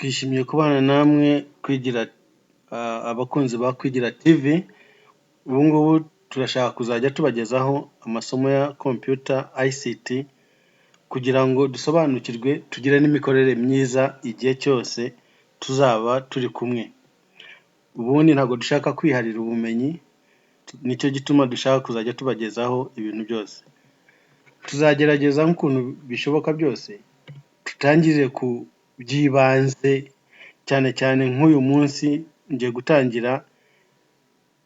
Twishimiye kubana namwe kwigira abakunzi ba Kwigira TV. Ubu ngubu turashaka kuzajya tubagezaho amasomo ya computer ICT kugira ngo dusobanukirwe tugire n'imikorere myiza igihe cyose tuzaba turi kumwe. Ubundi ntabwo dushaka kwiharira ubumenyi, nicyo gituma dushaka kuzajya tubagezaho ibintu byose. Tuzagerageza nk'ukuntu bishoboka byose tutangire ku byibanze, cyane cyane nk'uyu munsi ngiye gutangira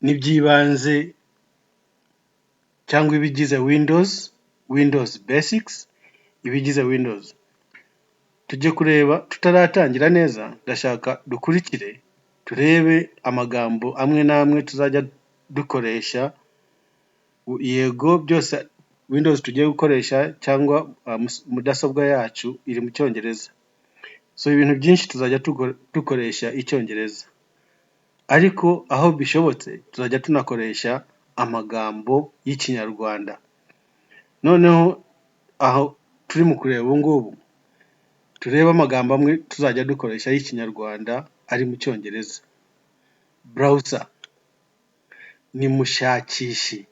n'ibyibanze cyangwa ibigize Windows basics, ibigize Windows. Tujye kureba tutaratangira neza, ndashaka dukurikire turebe amagambo amwe n'amwe tuzajya dukoresha. Yego byose Windows tugiye gukoresha cyangwa mudasobwa yacu iri mu Cyongereza, so ibintu byinshi tuzajya dukoresha Icyongereza, ariko aho bishobotse tuzajya tunakoresha amagambo y'Ikinyarwanda. Noneho aho turi mu kureba ubu ngubu turebe amagambo amwe tuzajya dukoresha y'Ikinyarwanda ari mu Cyongereza. Browser ni mushakishi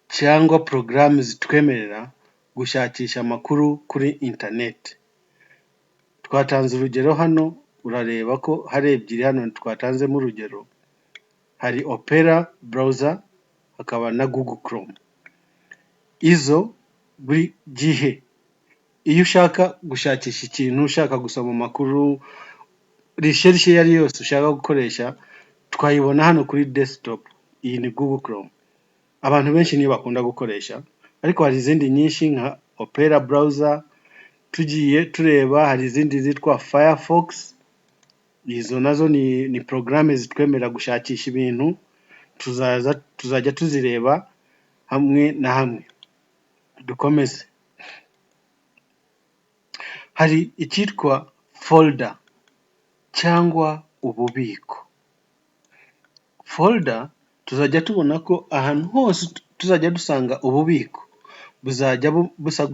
cyangwa porogaramu zitwemerera gushakisha amakuru kuri internet. Twatanze urugero hano, urareba ko hari ebyiri hano twatanzemo urugero. Hari Opera browser, hakaba na Google Chrome. Izo buri gihe iyo ushaka gushakisha ikintu, ushaka gusoma amakuru, research iyo ari yose ushaka gukoresha, twayibona hano kuri desktop. Iyi ni Google Chrome abantu benshi niyo bakunda gukoresha, ariko hari izindi nyinshi nka Opera browser. Tugiye tureba hari izindi zitwa Firefox, izo nazo ni programme zitwemerera gushakisha ibintu. Tuzajya tuzireba hamwe na hamwe. Dukomeze. Hari icyitwa folder cyangwa ububiko. Folder tuzajya tubona ko ahantu hose tuzajya dusanga ububiko buzajya busa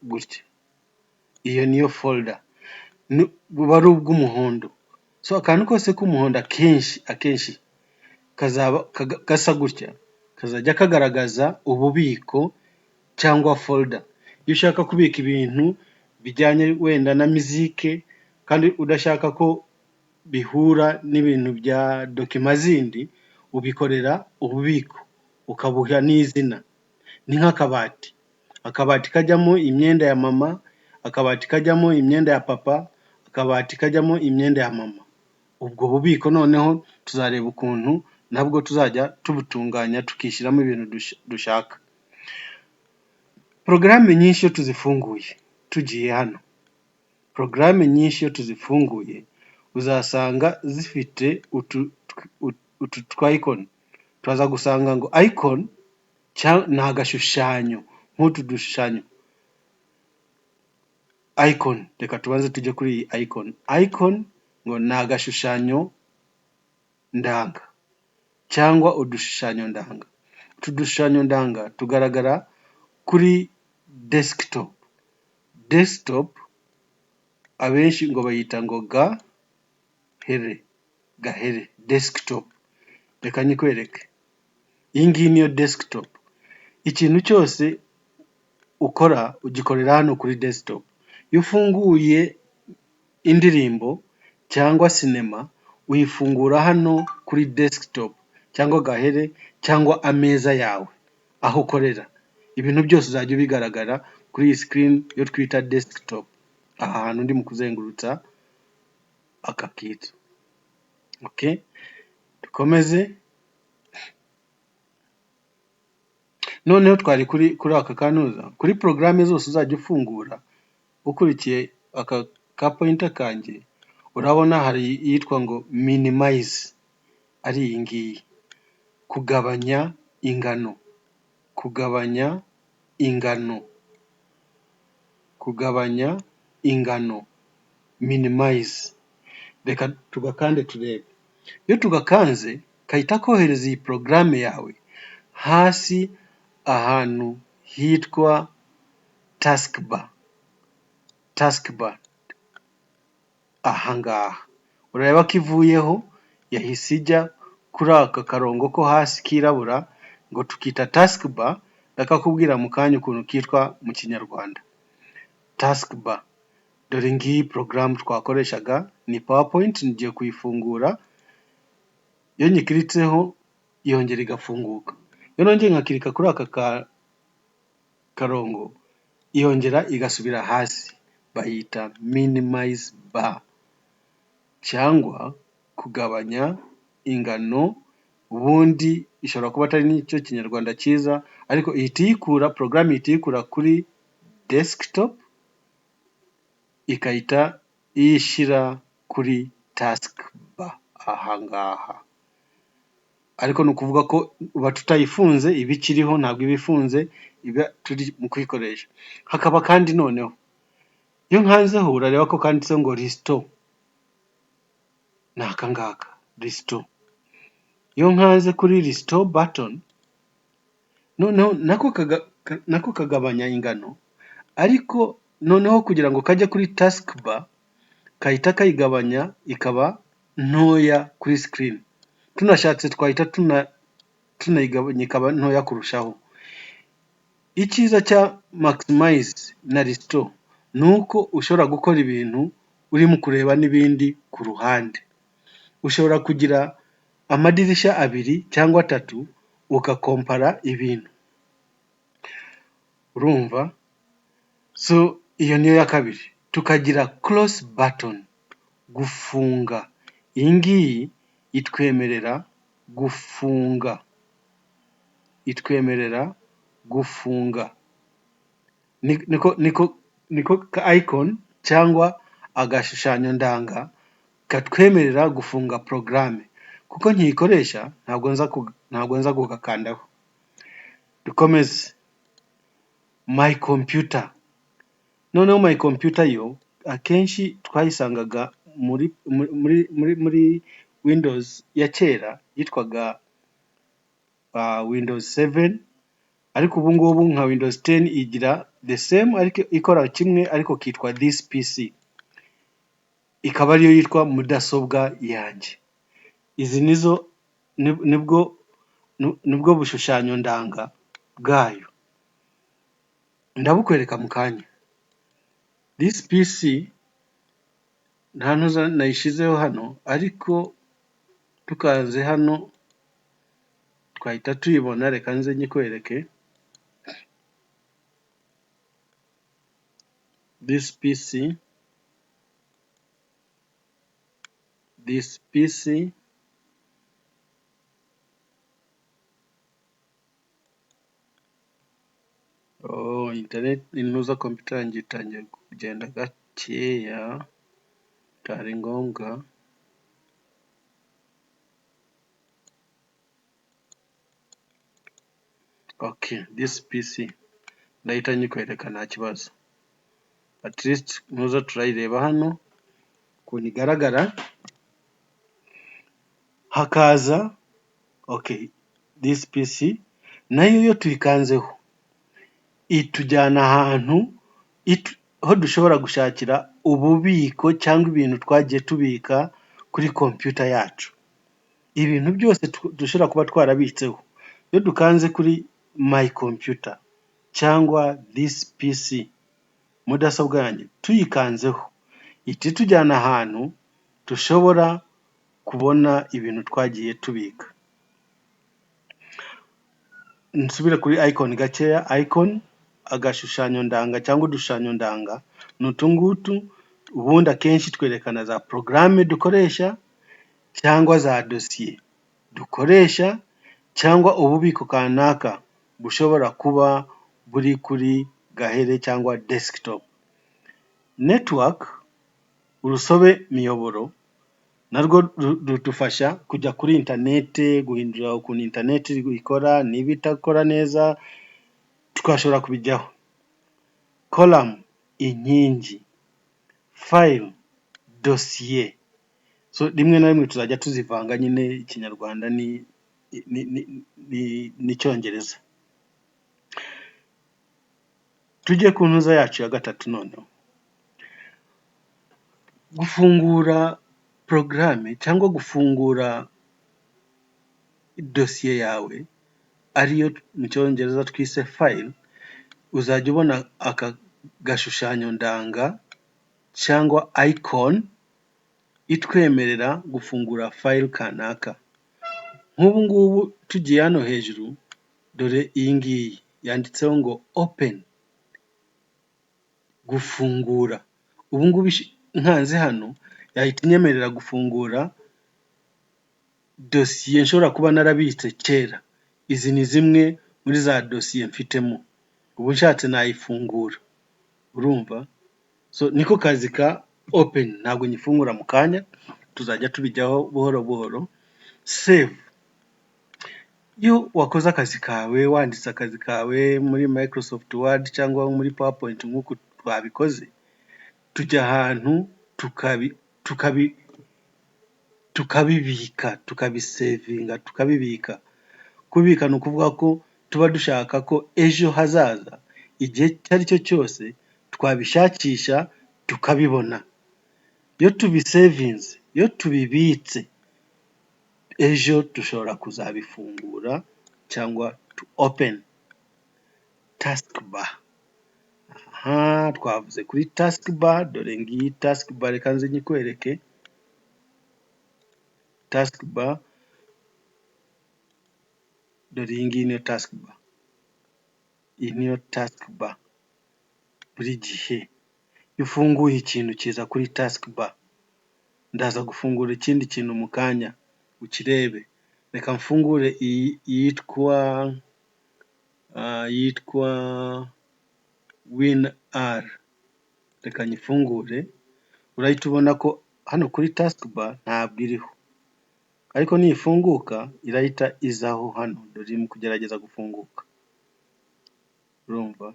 gutya, iyo niyo folder. Buba ari ubw'umuhondo, so akantu kose k'umuhondo akenshi kazaba gasa gutya, kazajya kagaragaza ububiko cyangwa folder. Iyo ushaka kubika ibintu bijyanye wenda na muzike kandi udashaka ko bihura n'ibintu bya dokima zindi, ubikorera ububiko ukabuha n'izina. Ni nk'akabati, akabati kajyamo imyenda ya mama, akabati kajyamo imyenda ya papa, akabati kajyamo imyenda ya mama. Ubwo bubiko noneho tuzareba ukuntu nabwo tuzajya tubutunganya tukishyiramo ibintu dushaka. Porogaramu nyinshi iyo tuzifunguye, tugiye hano, porogaramu nyinshi iyo tuzifunguye uzasanga zifite utu twicon. Turaza gusanga ngo icon ni agashushanyo, nk'utu dushushanyo. Icon, reka tubanze tujye kuri iyi icon. Icon ngo ni agashushanyo ndanga cyangwa udushushanyo ndanga. Utu dushushanyo ndanga tugaragara kuri desktop. Desktop abenshi ngo bayita ngo gahere desktop. Reka nyikwereke. Iyi ngiyi niyo desktop. Ikintu cyose ukora ugikorera hano kuri desktop. Iyo ufunguye indirimbo cyangwa sinema uyifungura hano kuri desktop cyangwa gahere cyangwa ameza yawe aho ukorera. Ibintu byose uzajya bigaragara kuri iyi screen yo twita desktop. Aha hantu ndi mu kuzengurutsa aka kitu. Okay, dukomeze. Noneho twari kuri aka kanuza, kuri programme zose uzajya ufungura ukurikiye aka ka pointer kanjye, urabona hari yitwa ngo minimize, ari iyi ngiyi. Kugabanya ingano, minimize. Reka tugakande turebe. Iyo tugakanze kahita kohereza iyi programme yawe hasi ahantu hitwa taskbar. taskbar ahangaha urareba ko ivuyeho yahise ijya kuri aka karongo ko hasi kirabura ngo tukita taskbar, ndakakubwira mu kanya ukuntu kitwa mu kinyarwanda. Taskbar dore ngiyi porogaramu twakoreshaga ni PowerPoint, ngiye kuyifungura, iyo nyikiritseho yongera igafunguka, iyo nongeye nkakirika kuri aka karongo yongera igasubira hasi, bayita minimize bar cyangwa kugabanya ingano. Ubundi ishobora kuba atari n'icyo kinyarwanda cyiza, ariko porogaramu ihita iyikura kuri desktop ikahita iyishyira kuri taskbar ahangaha, ariko ni ukuvuga ko uba tutayifunze, iba ikiriho, ntabwo iba ifunze, iba turi mu kuyikoresha. Hakaba kandi noneho iyo nkanzeho urareba ko kanditseho ngo restore, ni aka ngaka restore. Iyo nkanze kuri restore button noneho nako kagabanya ingano, ariko noneho kugira ngo kajye kuri taskbar kahita kayigabanya ikaba ntoya kuri screen. Tunashatse twahita tunayigabanya ikaba ntoya kurushaho. Icyiza cya maximize na restore ni uko ushobora gukora ibintu urimo kureba n'ibindi ku ruhande. Ushobora kugira amadirishya 2 cyangwa 3 ugakompara ibintu, urumva? So iyo niyo ya kabiri. Tukagira close button, gufunga. Iyi ngiyi itwemerera gufunga, niko ka icon cyangwa agashushanyo ndanga katwemerera gufunga porogaramu, kuko nkiyikoresha ntabwo nza kugakandaho. Dukomeze. My computer. Noneho my computer yo akenshi twayisangaga muri Windows ya kera yitwaga Windows 7, ariko ubu ngubu nka Windows 10 igira the same, ariko ikora kimwe, ariko kitwa this PC, ikaba ariyo yitwa mudasobwa yanjye. Izi nibwo bushushanyo ndanga bwayo, ndabukwereka mu kanya. This PC nta ntuza nayishizeho hano, ariko tukanze hano twahita tuyibona. Reka nze nyikwereke. This PC internet intuza computer yanjye itangiye kugenda gakeya, bitari ngombwa. Okay, this PC ndahita nyikwereka nta kibazo. At least ntuza turayireba hano ukuntu igaragara. Hakaza okay, this PC nayo iyo tuyikanzeho itujyana ahantu aho dushobora gushakira ububiko cyangwa ibintu twagiye tubika kuri computer yacu, ibintu byose dushobora kuba twarabitseho. Iyo dukanze kuri my computer cyangwa this PC, mudasobwa yanjye, tuyikanzeho ihita itujyana ahantu dushobora kubona ibintu twagiye tubika. Nsubire kuri icon gakeya. Icon agashushanyo ndanga cyangwa udushushanyo ndanga ni utungutu, ubundi akenshi twerekana za porogaramu dukoresha cyangwa za dosiye dukoresha cyangwa ububiko kanaka bushobora kuba buri kuri gahere cyangwa desktop. Network, urusobe miyoboro, narwo rudufasha kujya kuri interineti, guhindura ukuntu interineti ikora, niba itakora neza twashobora kubijyaho. Column, inkingi. File, dosiye. So rimwe na rimwe tuzajya tuzivanga, nyine ikinyarwanda n'icyongereza. Tujye ku ntuza yacu ya gatatu noneho. gufungura porogaramu cyangwa gufungura dosiye yawe ariyo mu cyongereza twise file, uzajya ubona aka gashushanyo ndanga cyangwa icon itwemerera gufungura file kanaka. Nk'ubu ngubu tugiye hano hejuru, dore iyi ngiyi yanditseho ngo open, gufungura. Ubu ngubu nkanze hano yahita inyemerera gufungura dosiye nshobora kuba narabitse kera. Izi ni zimwe muri za dosiye mfitemo, ubu nshatse nayifungura. Urumva? So niko kazi ka open. Ntabwo nyifungura mu kanya, tuzajya tubijyaho buhoro buhoro. Save, iyo wakoze akazi kawe, wanditse akazi kawe muri Microsoft Word cyangwa muri PowerPoint nk'uko twabikoze, tujya ahantu tukabibika, tukabisevinga, tukabibika. Kubika ni ukuvuga ko tuba dushaka ko ejo hazaza, igihe icyo ari cyo cyose twabishakisha tukabibona. Iyo tubisevinze, iyo tubibitse, ejo dushobora kuzabifungura cyangwa to open. Taskbar. Twavuze kuri taskbar, dore ngiyi taskbar, reka nze nyikwereke. Taskbar, dore iyi ngiyi niyo taskbar. Iyi niyo taskbar. Buri gihe iyo ufunguye ikintu kiza kuri taskbar. Ndaza gufungura ikindi kintu mu kanya ukirebe. Reka mfungure yitwa WinR. Reka nyifungure. Urahita ubona ko hano kuri taskbar ntabwo iriho, ariko nifunguka irahita izaho hano. Dore irimo kugerageza gufunguka. Urumva?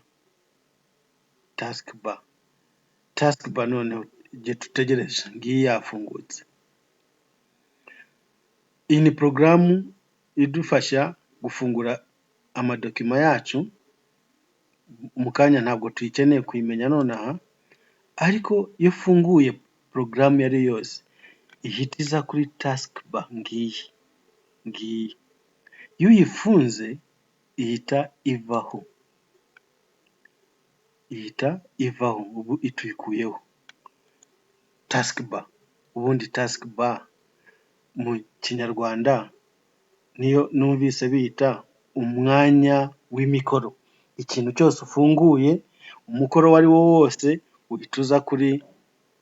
Taskbar noneho igihe tutegereje ngiyi yafungutse. Iyi ni porogaramu idufasha gufungura amadokima yacu. Mu kanya ntabwo tuyikeneye kuyimenya nonaha, ariko iyo ufunguye porogaramu iyo ari yose ihita iza kuri taskbar ngiyi. Iyo uyifunze ihita ivaho. Ubu ituyikuyeho taskbar. Ubundi taskbar mu kinyarwanda niyo numvise bita umwanya w'imikoro. Ikintu cyose ufunguye, umukoro wari wo wose uhita uza kuri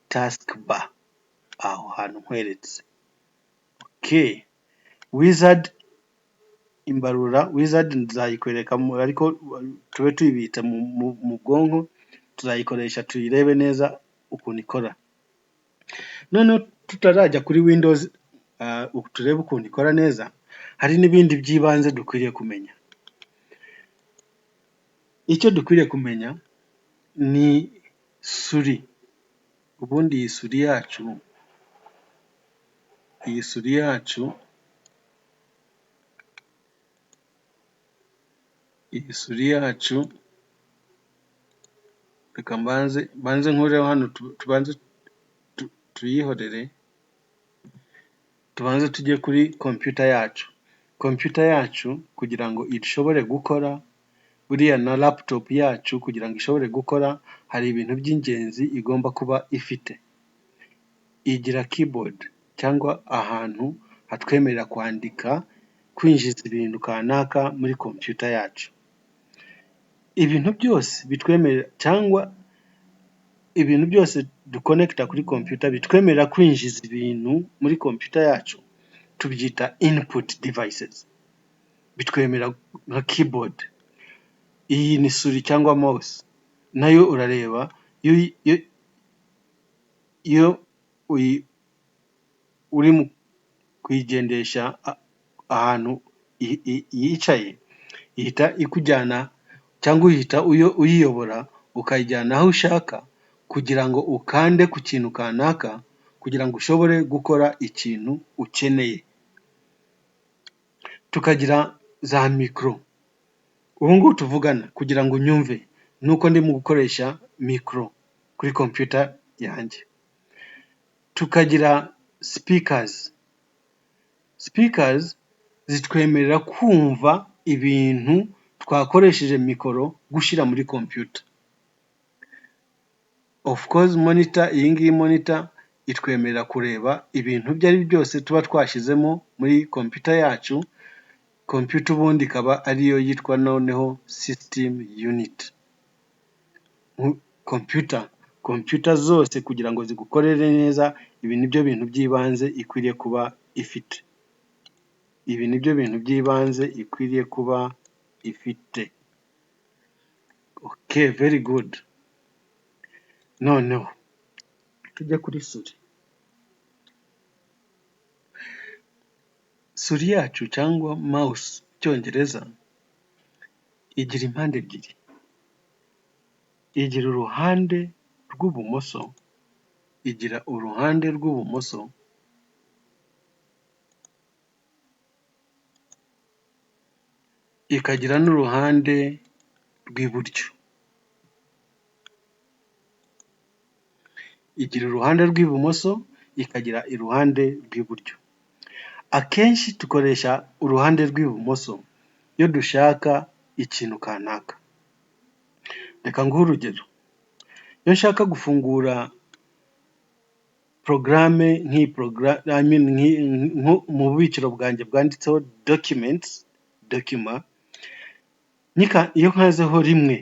taskbar, aho hantu nkweretse. Okay. Wizard, imbarura wizard nzayikwereka, ariko tube tuyibitse mu bwonko, tuzayikoresha tuyirebe neza ukuntu ikora. Noneho tutarajya kuri Windows turebe ukuntu ikora neza, hari n'ibindi by'ibanze dukwiriye kumenya. Icyo dukwiriye kumenya ni suri. Ubundi iyi suri yacu, reka mbanze nkureho hano, tubanze tuyihorere, tubanze tujye kuri computer yacu. Computer yacu kugira ngo ishobore gukora, buriya na laptop yacu kugira ngo ishobore gukora, hari ibintu by'ingenzi igomba kuba ifite. Igira keyboard cyangwa ahantu hatwemerera kwandika, kwinjiza ibintu kanaka muri computer yacu. Ibintu byose bitwemerera, cyangwa ibintu byose duconnecta kuri computer bitwemerera kwinjiza ibintu muri computer yacu, tubyita input devices. Bitwemerera nka keyboard. Iyi ni suri cyangwa mouse, nayo urareba iyo uri mu kuyigendesha ahantu yicaye, ihita ikujyana cyangwa uhita uyiyobora ukayijyana aho ushaka, kugira ngo ukande ku kintu kanaka, kugira ngo ushobore gukora ikintu ukeneye. Tukagira za mikoro. Ubu ngubu tuvugana, kugira ngo unyumve, nuko ndimo gukoresha mikoro kuri computer yanjye. tukagira speakers zitwemerera kumva ibintu twakoresheje mikoro gushyira muri computer. Of course monitor, iyi ngiyi monitor itwemerera kureba ibintu ibyo ari byose tuba twashyizemo muri computer yacu. Computer ubundi ikaba ariyo yitwa noneho system unit. Computer zose kugira ngo zigukorere neza, ibi nibyo bintu by'ibanze ikwiriye kuba ifite. Ibi nibyo bintu by'ibanze ikwiriye kuba ifite. Okay, very good. Noneho tujya kuri suri. Suri yacu cyangwa mouse cyongereza igira impande ebyiri. Igira uruhande rw'ibumoso, igira uruhande rw'ibumoso, ikagira n'uruhande rw'iburyo. Igira uruhande rw'ibumoso, ikagira iruhande rw'iburyo. Akenshi dukoresha uruhande rw'ibumoso iyo dushaka ikintu kanaka. Reka nguhe urugero. Iyo nshaka gufungura programme mu bubikiro bwanjye bwanditseho document, iyo nkazeho rimwe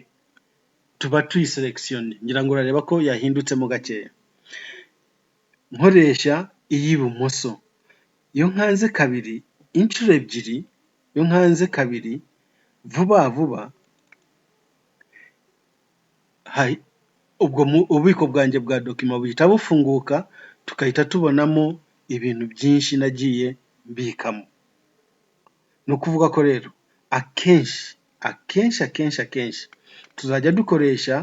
tuba tuyiselection, ngira ngo urareba ko yahindutsemo gakeya. Nkoresha iy'ibumoso. Iyo nkanze kabiri, inshuro ebyiri, iyo nkanze kabiri vuba ubwo ububiko bwanjye bwa document buhita bufunguka, tukahita tubonamo ibintu byinshi nagiye mbikamo. Ni ukuvuga ko rero akenshi tuzajya dukoresha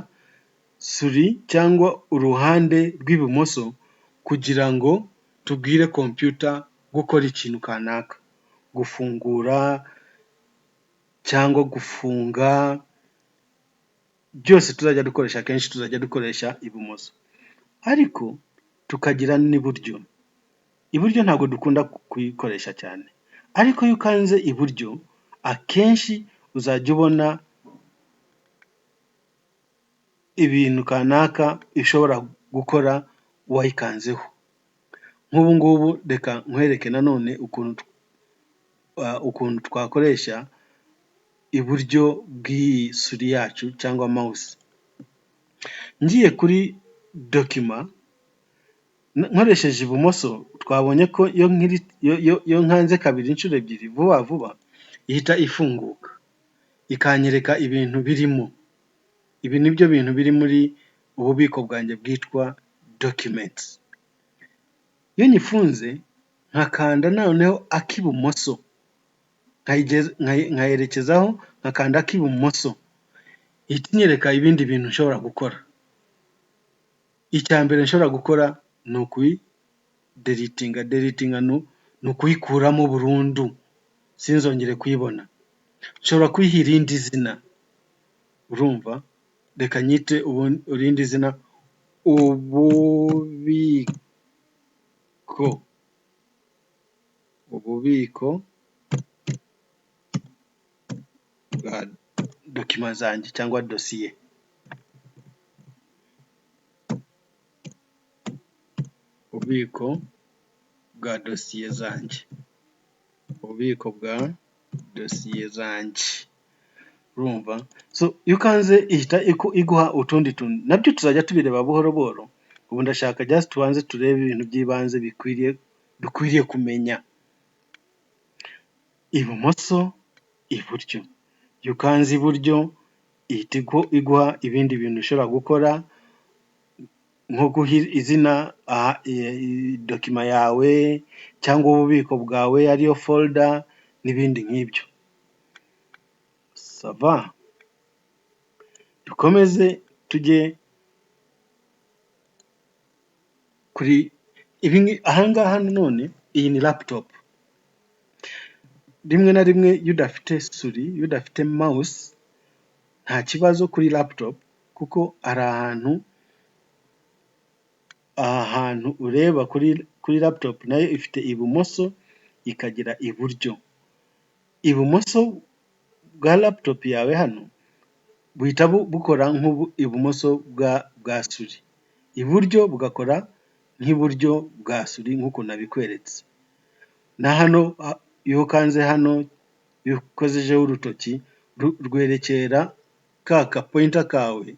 suri cyangwa uruhande rw'ibumoso kugira ngo tubwire computer gukora ikintu kanaka, gufungura cyangwa gufunga, byose tuzajya dukoresha, akenshi tuzajya dukoresha ibumoso. Ariko tukagira n'iburyo. Iburyo ntabwo dukunda kuyikoresha cyane, ariko iyo ukanze iburyo akenshi uzajya ubona ibintu kanaka ishobora gukora wayikanzeho. Nk'ubu ngubu reka nkwereke nanone ukuntu twakoresha iburyo bw'iyi suri yacu cyangwa mouse. Ngiye kuri document nkoresheje ibumoso, twabonye ko iyo nkanze kabiri inshuro ebyiri vuba ihita ifunguka, ikanyereka ibintu birimo. Ibi nibyo bintu biri muri ububiko bwanjye bwitwa documents. Iyo nyifunze nkakanda noneho ak'ibumoso, nkayerekezaho nkakanda ak'ibumoso, ihita inyereka ibindi bintu nshobora gukora. Icya mbere nshobora gukora ni ukuyidelitinga. Delitinga ni ukuyikuramo burundu, sinzongere kuyibona. Nshobora kuyiha irindi zina, urumva? Reka nyite irindi zina ububiko bwa document zanjye cyangwa dosiye. Ububiko bwa dosiye zanjye. Ububiko bwa dosiye zanjye. Urumva? So iyo ukanze ihita iguha utundi tuntu, nabyo tuzajya tubireba buhoro buhoro. Ubu ndashaka just tubanze turebe ibintu by'ibanze dukwiriye kumenya. Ibumoso, iburyo. Iyo ukanze iburyo ihita iguha ibindi bintu ushobora gukora, nko guha izina document yawe cyangwa ububiko bwawe ariyo folder n'ibindi nk'ibyo. Sava. Dukomeze tujye kuri ahangaha none. Iyi ni laptop. Rimwe na rimwe iyo udafite suri, iyo udafite mouse, nta kibazo kuri laptop, kuko hari ahantu ureba kuri laptop nayo ifite ibumoso ikagira iburyo. Ibumoso bwa laptop yawe hano buhita bukora nk'ibumoso bwa suri, iburyo bugakora nk'iburyo bwa suri nk'uko nabikweretse. Na hano iyo ukanze hano iyo ukozejeho urutoki rwerekera ka pointer kawe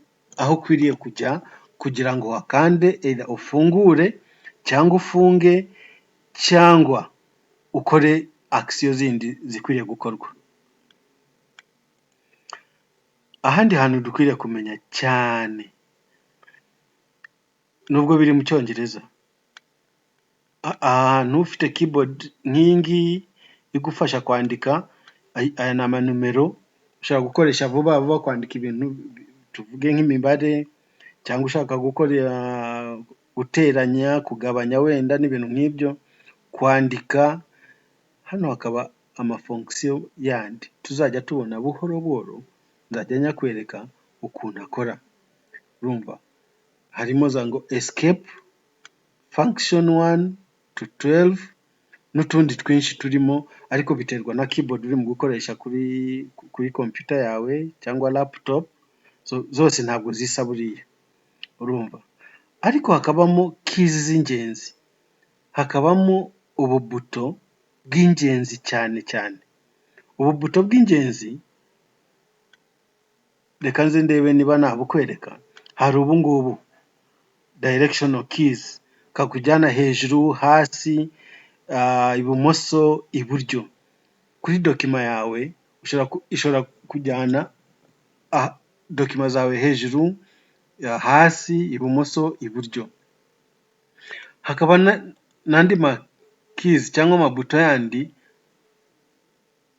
aho ukwiriye kujya kugira ngo wakande either ufungure cyangwa ufunge cyangwa ukore action zindi zikwiriye gukorwa. Ahandi hantu dukwiriye kumenya cyane nubwo biri mu Cyongereza, ahantu ufite keyboard nk'ingi igufasha kwandika, aya ni amanumero ushaka gukoresha vuba vuba kwandika ibintu tuvuge nk'imibare cyangwa ushaka guteranya, kugabanya wenda n'ibintu nk'ibyo, kwandika. Hano hakaba amafonction yandi tuzajya tubona buhoro buhoro, nzajya nyakwereka ukuntu akora. Urumva harimo za ngo escape, function 1 to 12 n'utundi twinshi turimo, ariko biterwa na keyboard uri mu gukoresha kuri computer yawe cyangwa laptop. Zose ntabwo zisa buriya, urumva. Ariko hakabamo keys z'ingenzi, hakabamo ububuto bw'ingenzi cyane cyane. Ububuto bw'ingenzi reka nze ndebe niba nabukwereka. Hari ubu ngubu directional keys kakujyana hejuru, hasi, ibumoso, iburyo. Kuri dokima yawe ishobora kujyana dokima zawe hejuru, hasi, ibumoso, iburyo. Hakaba n'andi ma keys cyangwa amabuto yandi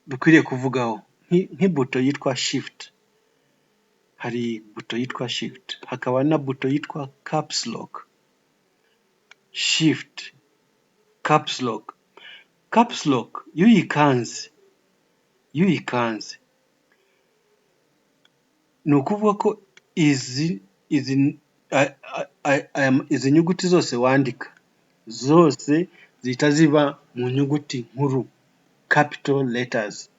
dukwiriye kuvugaho nk'ibuto yitwa shift. Hari buto yitwa shift, hakaba na buto yitwa caps lock. Shift, caps lock. Caps lock iyo uyikanze ni ukuvuga ko izi nyuguti zose wandika zose zihita ziba mu nyuguti nkuru, capital letters.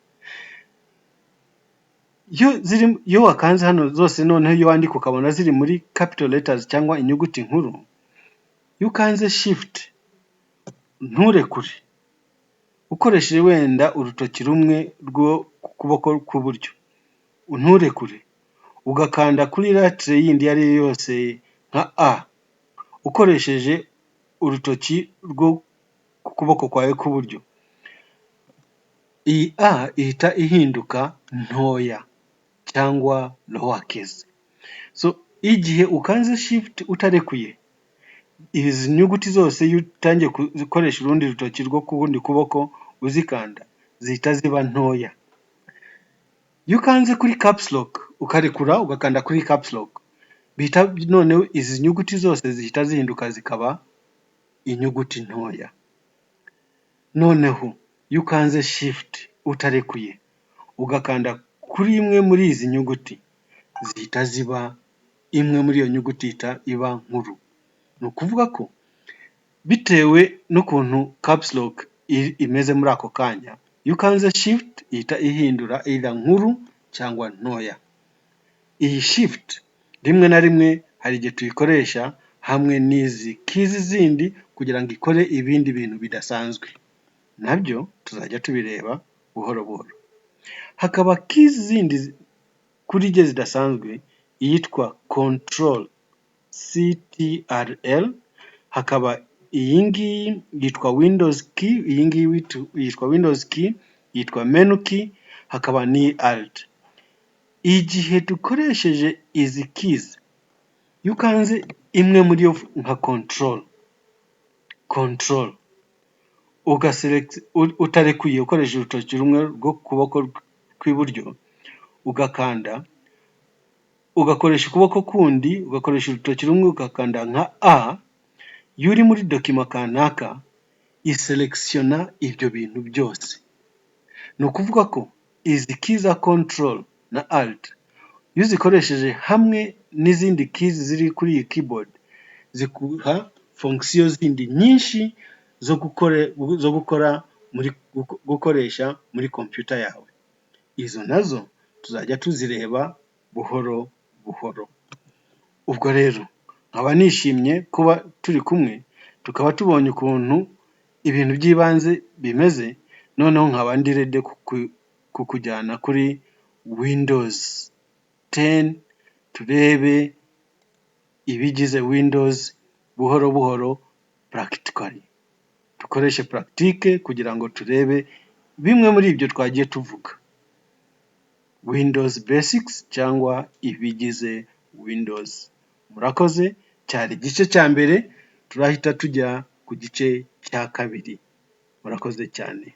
Iyo wakanze hano zose noneho iyo wandika ukabona ziri muri capital letters cyangwa inyuguti nkuru, iyo ukanze shift nturekure, ukoresheje wenda urutoki rumwe rwo ku kuboko kw'iburyo, nturekure, ugakanda kuri letter yindi iyo ari yo yose nka A ukoresheje urutoki rwo ku kuboko kwawe kw'iburyo, iyi A ihita ihinduka ntoya cyangwa lowercase. Igihe ukanze shift utarekuye, izi nyuguti zose iyo utangiye gukoresha urundi rutoki rwo ku kundi kuboko uzikanda zihita ziba ntoya. Iyo ukanze kuri caps lock ukarekura ugakanda kuri caps lock, bihita noneho izi nyuguti zose zihita zihinduka zikaba inyuguti ntoya. Noneho iyo ukanze shift utarekuye ugakanda kuri imwe muri izi nyuguti, zihita ziba imwe muri iyo nyuguti ihita iba nkuru. Ni ukuvuga ko bitewe n'ukuntu caps lock imeze muri ako kanya, iyo ukanze shift ihita ihindura either nkuru cyangwa ntoya. Iyi shift rimwe na rimwe hari igihe tuyikoresha hamwe n'izi keys zindi kugira ngo ikore ibindi bintu bidasanzwe, nabyo tuzajya tubireba buhoro buhoro. Hakaba keys zindi kuri jye zidasanzwe, iyitwa control, CTRL, hakaba iyi ngiyi yitwa windows key, iyi ngiyi yitwa windows key, yitwa menu key, hakaba ni alt. Igihe dukoresheje izi keys, iyo ukanze imwe muri yo nka control utarekuye ukoresheje urutoki rumwe rwo ku kuboko kw'iburyo, ugakanda ugakoresha ukuboko kundi ugakoresha urutoki rumwe ugakanda nka A, iyo uri muri dokima kanaka iselectiona ibyo bintu byose. Ni ukuvuga ko izi keys za control na alt iyo uzikoresheje hamwe n'izindi keys ziri kuri iyi keyboard zikuha fonction zindi nyinshi zo gukoresha muri computer yawe. Izo nazo tuzajya tuzireba buhoro buhoro. Ubwo rero nkaba nishimye kuba turi kumwe, tukaba tubonye ukuntu ibintu by'ibanze bimeze, noneho nkaba ndi ready kukujyana kuri Windows 10 turebe ibigize Windows buhoro buhoro practically. Dukoreshe practique kugira ngo turebe bimwe muri ibyo twagiye tuvuga. Windows Basics cyangwa ibigize Windows. Murakoze, cyari igice cya mbere, turahita tujya ku gice cya kabiri. Murakoze cyane.